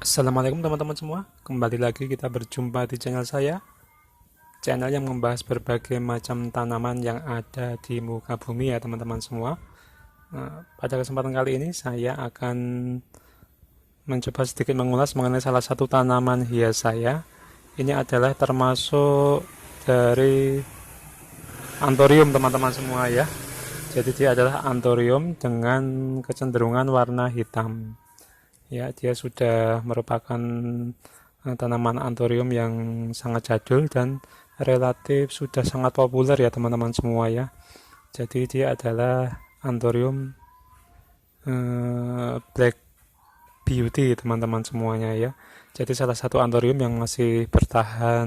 Assalamualaikum teman-teman semua. Kembali lagi kita berjumpa di channel saya, channel yang membahas berbagai macam tanaman yang ada di muka bumi ya teman-teman semua. Pada kesempatan kali ini saya akan mencoba sedikit mengulas mengenai salah satu tanaman hias saya. Ini adalah termasuk dari anthurium teman-teman semua ya. Jadi dia adalah anthurium dengan kecenderungan warna hitam. Ya, dia sudah merupakan tanaman anthurium yang sangat jadul dan relatif sudah sangat populer ya teman-teman semua ya. Jadi dia adalah anthurium black beauty teman-teman semuanya ya. Jadi salah satu anthurium yang masih bertahan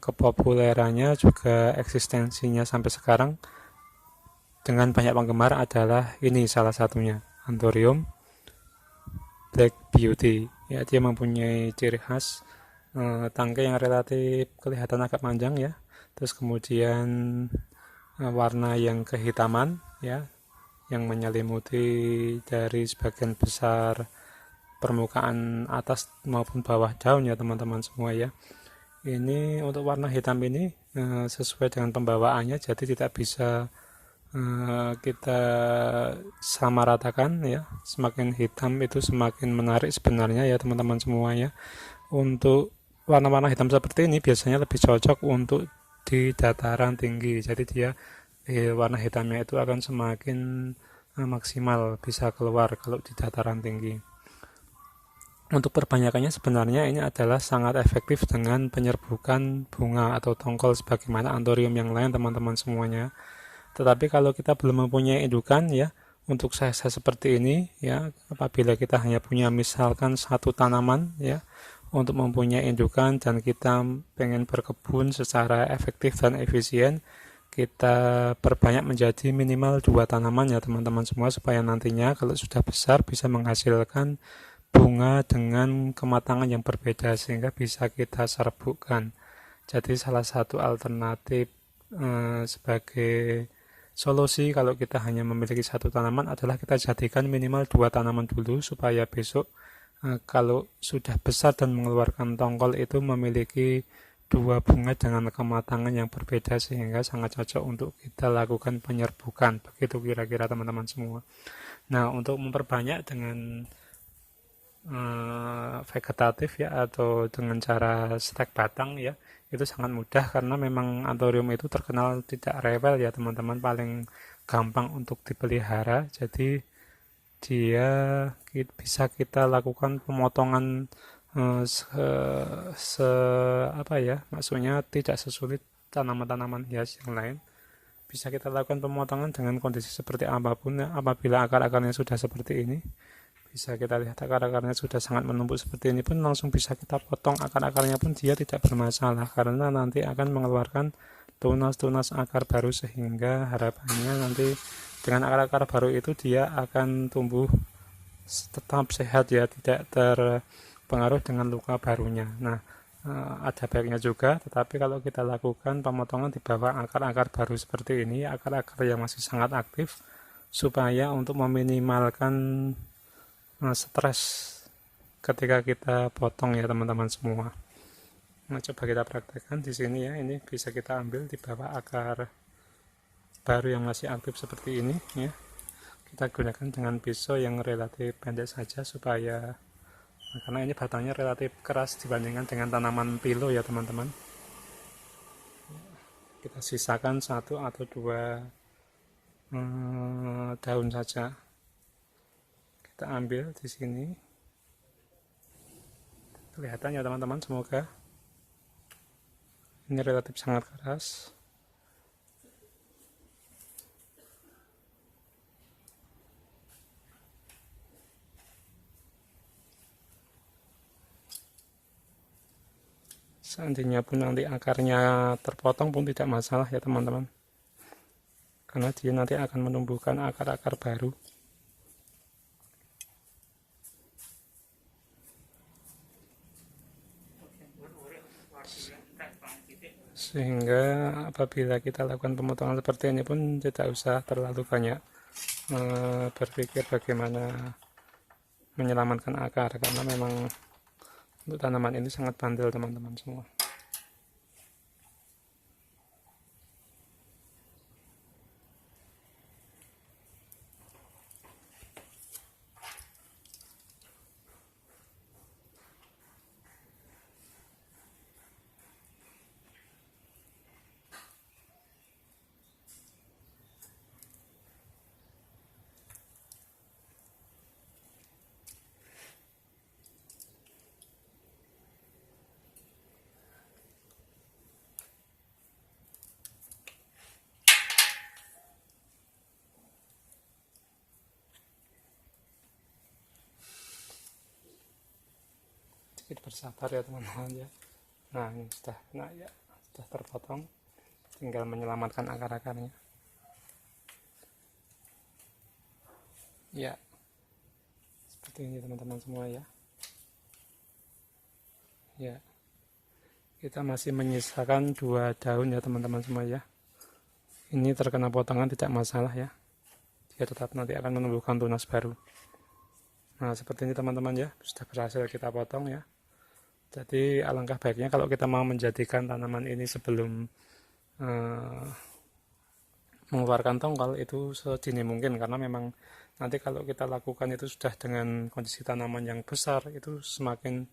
kepopulerannya juga eksistensinya sampai sekarang dengan banyak penggemar adalah ini salah satunya anthurium black beauty ya. Dia mempunyai ciri khas tangkai yang relatif kelihatan agak panjang ya, terus kemudian warna yang kehitaman ya, yang menyelimuti dari sebagian besar permukaan atas maupun bawah daun ya teman-teman semua ya. Ini untuk warna hitam ini sesuai dengan pembawaannya, jadi tidak bisa kita sama ratakan ya. Semakin hitam itu semakin menarik sebenarnya ya teman-teman semuanya. Untuk warna-warna hitam seperti ini biasanya lebih cocok untuk di dataran tinggi. Jadi dia warna hitamnya itu akan semakin maksimal bisa keluar kalau di dataran tinggi. Untuk perbanyakannya sebenarnya ini adalah sangat efektif dengan penyerbukan bunga atau tongkol sebagaimana anthurium yang lain teman-teman semuanya. Tetapi kalau kita belum mempunyai indukan ya, untuk size seperti ini ya, apabila kita hanya punya misalkan satu tanaman ya, untuk mempunyai indukan dan kita pengen berkebun secara efektif dan efisien, kita perbanyak menjadi minimal 2 tanaman ya teman-teman semua, supaya nantinya kalau sudah besar bisa menghasilkan bunga dengan kematangan yang berbeda sehingga bisa kita serbukkan. Jadi salah satu alternatif sebagai solusi kalau kita hanya memiliki satu tanaman adalah kita jadikan minimal 2 tanaman dulu, supaya besok kalau sudah besar dan mengeluarkan tongkol itu memiliki 2 bunga dengan kematangan yang berbeda sehingga sangat cocok untuk kita lakukan penyerbukan. Begitu kira-kira teman-teman semua. Nah, untuk memperbanyak dengan vegetatif ya, atau dengan cara stek batang ya, itu sangat mudah karena memang anthurium itu terkenal tidak rewel ya teman-teman, paling gampang untuk dipelihara. Jadi dia bisa kita lakukan pemotongan se, apa ya, maksudnya tidak sesulit tanaman-tanaman hias yang lain. Bisa kita lakukan pemotongan dengan kondisi seperti apapun ya. Apabila akar-akarnya sudah seperti ini, bisa kita lihat akar-akarnya sudah sangat menumpuk seperti ini pun langsung bisa kita potong akar-akarnya pun dia tidak bermasalah, karena nanti akan mengeluarkan tunas-tunas akar baru sehingga harapannya nanti dengan akar-akar baru itu dia akan tumbuh tetap sehat ya, tidak terpengaruh dengan luka barunya. Nah, ada baiknya juga, tetapi kalau kita lakukan pemotongan di bawah akar-akar baru seperti ini, akar-akar yang masih sangat aktif, supaya untuk meminimalkan stres ketika kita potong ya teman-teman semua. Nah, coba kita praktekkan di sini ya. Ini bisa kita ambil di bawah akar baru yang masih aktif seperti ini ya. Kita gunakan dengan pisau yang relatif pendek saja, supaya karena ini batangnya relatif keras dibandingkan dengan tanaman pilo ya teman-teman. Kita sisakan 1 atau 2 daun saja. Kita ambil di sini. Kelihatan ya teman-teman, semoga ini relatif sangat keras. Seandainya pun nanti akarnya terpotong pun tidak masalah ya teman-teman, karena dia nanti akan menumbuhkan akar-akar baru. Sehingga apabila kita lakukan pemotongan seperti ini pun tidak usah terlalu banyak berpikir bagaimana menyelamatkan akar, karena memang untuk tanaman ini sangat bandel teman-teman semua. Sedikit bersabar ya teman-teman ya. Nah ini sudah kena ya, sudah terpotong, tinggal menyelamatkan akar-akarnya ya, seperti ini teman-teman semua ya. Ya, kita masih menyisakan 2 daun ya teman-teman semua ya. Ini terkena potongan tidak masalah ya, dia tetap nanti akan menumbuhkan tunas baru. Nah seperti ini teman-teman ya, sudah berhasil kita potong ya. Jadi alangkah baiknya kalau kita mau menjadikan tanaman ini sebelum mengeluarkan tongkol itu sedini mungkin, karena memang nanti kalau kita lakukan itu sudah dengan kondisi tanaman yang besar itu semakin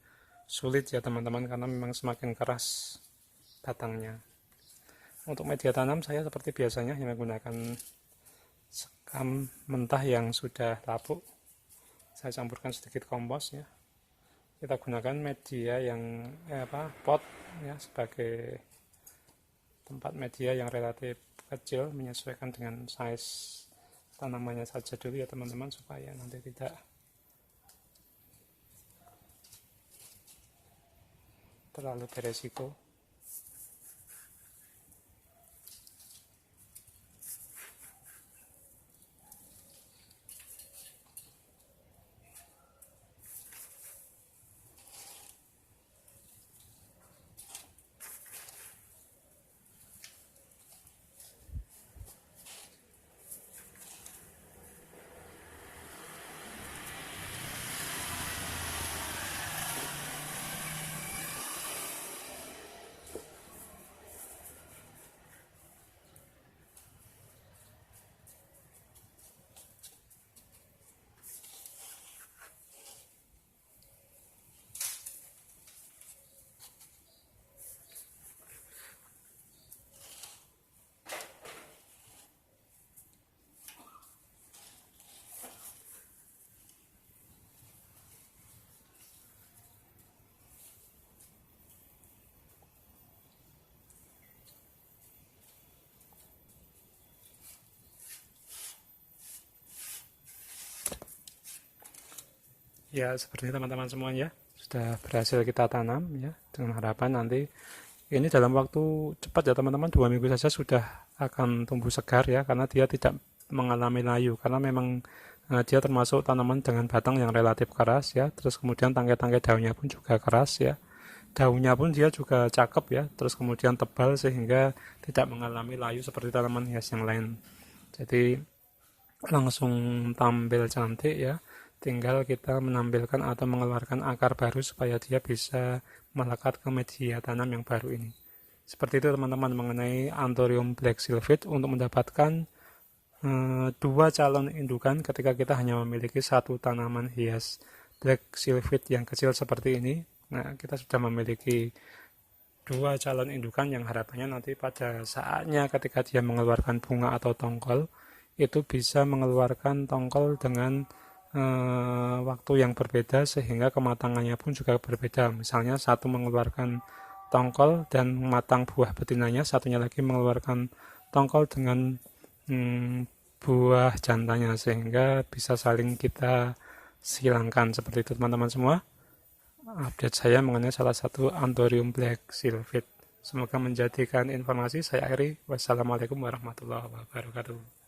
sulit ya teman-teman, karena memang semakin keras batangnya. Untuk media tanam saya seperti biasanya yang menggunakan sekam mentah yang sudah lapuk, saya campurkan sedikit kompos ya. Kita gunakan media yang pot ya, sebagai tempat media yang relatif kecil, menyesuaikan dengan size tanamannya saja dulu ya teman-teman, supaya nanti tidak terlalu beresiko. Ya seperti teman-teman semuanya sudah berhasil kita tanam ya, dengan harapan nanti ini dalam waktu cepat ya teman-teman, 2 minggu saja sudah akan tumbuh segar ya, karena dia tidak mengalami layu, karena memang dia termasuk tanaman dengan batang yang relatif keras ya, terus kemudian tangkai-tangkai daunnya pun juga keras ya, daunnya pun dia juga cakep ya, terus kemudian tebal sehingga tidak mengalami layu seperti tanaman hias yang lain. Jadi langsung tampil cantik ya, tinggal kita menampilkan atau mengeluarkan akar baru supaya dia bisa melekat ke media tanam yang baru ini. Seperti itu teman-teman mengenai Anthurium Black Sylphid. Untuk mendapatkan 2 calon indukan ketika kita hanya memiliki 1 tanaman hias Black Sylphid yang kecil seperti ini, nah kita sudah memiliki 2 calon indukan yang harapannya nanti pada saatnya ketika dia mengeluarkan bunga atau tongkol itu bisa mengeluarkan tongkol dengan waktu yang berbeda, sehingga kematangannya pun juga berbeda. Misalnya satu mengeluarkan tongkol dan matang buah betinanya, satunya lagi mengeluarkan tongkol dengan buah jantannya, sehingga bisa saling kita silangkan. Seperti itu teman-teman semua, update saya mengenai salah satu Anthurium Black Sylphid. Semoga menjadikan informasi. Saya akhiri. Wassalamualaikum warahmatullahi wabarakatuh.